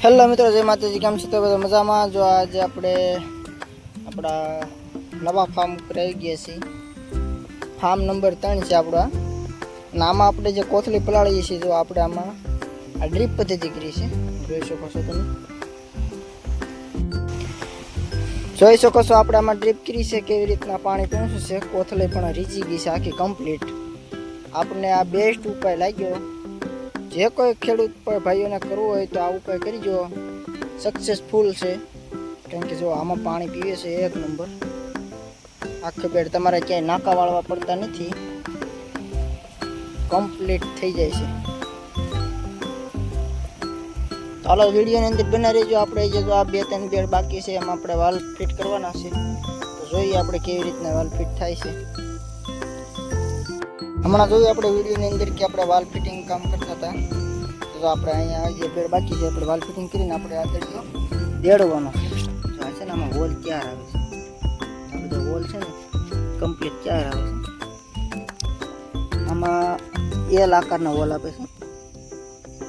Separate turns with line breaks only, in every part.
Hello મિત્રો, જય માતાજી. કેમ છો તો બધા મજામાં? જો આજે આપણે આપણા નવા ફાર્મ ઉપર આવી ગયા છીએ. ફાર્મ નંબર 3 છે આપણા. અને આમાં આપણે જે કોથળી પલાળીએ છીએ, જો આપણે આમાં આ ડ્રીપ પદ્ધતિ કરી છે. જોઈ શકો છો તમે, જોઈ શકો છો આપણે આમાં ડ્રીપ કરી છે. કેવી રીતના પાણી પહોંચ્યું છે. કોથળી પણ રીઝી ગઈ છે આખી કમ્પ્લીટ. આપણે આ બેસ્ટ ઉપાય લાગ્યો. જે કોઈ ખેડૂત ભાઈઓને કરવું હોય તો આ ઉપાય કરજો, સક્સેસફુલ છે. કેમ કે જો આમાં પાણી પીવે છે એક નંબર. આખી બેડ તમારે ક્યાંય નાકા વાળવા પડતા નથી, કમ્પ્લીટ થઈ જાય છે. ચાલો વિડીયોની અંદર બના રહેજો. આપણે જે આ 2-3 બેડ બાકી છે એમાં આપણે વાલ ફિટ કરવાના છે. તો જોઈએ આપણે કેવી રીતના વાલ ફિટ થાય છે. હમણાં જોયું આપણે વિડીયોની અંદર કે આપણે વાલ ફિટિંગ કામ કરતા હતા. તો આપણે અહીંયા જે બેડ બાકી છે આપણે વાલ ફિટિંગ કરીને આપણે આ દરિયો દેડવાનો છે. આ છે ને આમાં હોલ ક્યાર આવે છે, આ બધા હોલ છે ને કમ્પ્લીટ ક્યાર આવે છે. આમાં એલ આકારના હોલ આપે છે,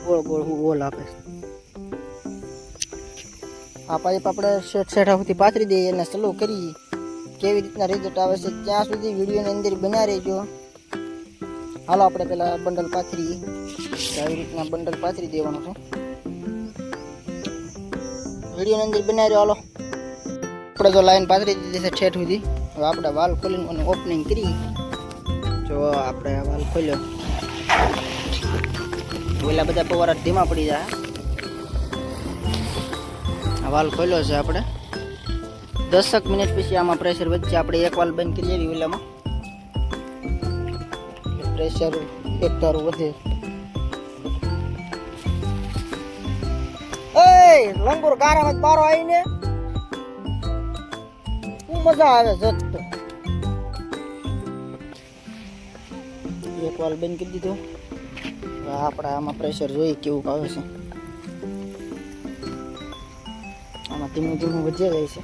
ગોળ ગોળ હોલ આપે છે. આ પાઇપ આપણે સેઠા સુધી પાથરી દઈએ અને સ્લો કરી કેવી રીતના રિઝલ્ટ આવે છે ત્યાં સુધી વિડીયોની અંદર બન્યા રહેજો. હાલો આપણે પેલા બંડલ પાથરીએ. આવી રીતના બંડલ પાથરી દેવાનું છે. વિડીયોની અંદર બનાવી રહ્યો. હાલો આપણે જો લાઈન પાથરી દીધી છે ઠેઠ સુધી. હવે આપણે વાલ ખોલીને અને ઓપનિંગ કરી. જો આપણે વાલ ખોલ્યો, પેલા બધા પવારા ધીમા પડી જાય. આ વાલ ખોલ્યો છે આપણે. 10 મિનિટ પછી આમાં પ્રેશર વધશે. આપણે એક વાલ બંધ કરી દેવી ઓલામાં, પ્રેશર એક તારું વધે. લંગુર ગારામાં બારો આવીને શું મજા આવે છે. એક વાલ બંધ કરી દીધો. આપણે આમાં પ્રેશર જોઈએ કેવું આવે છે. આમાં ધીમું ધીમું વધી જાય છે.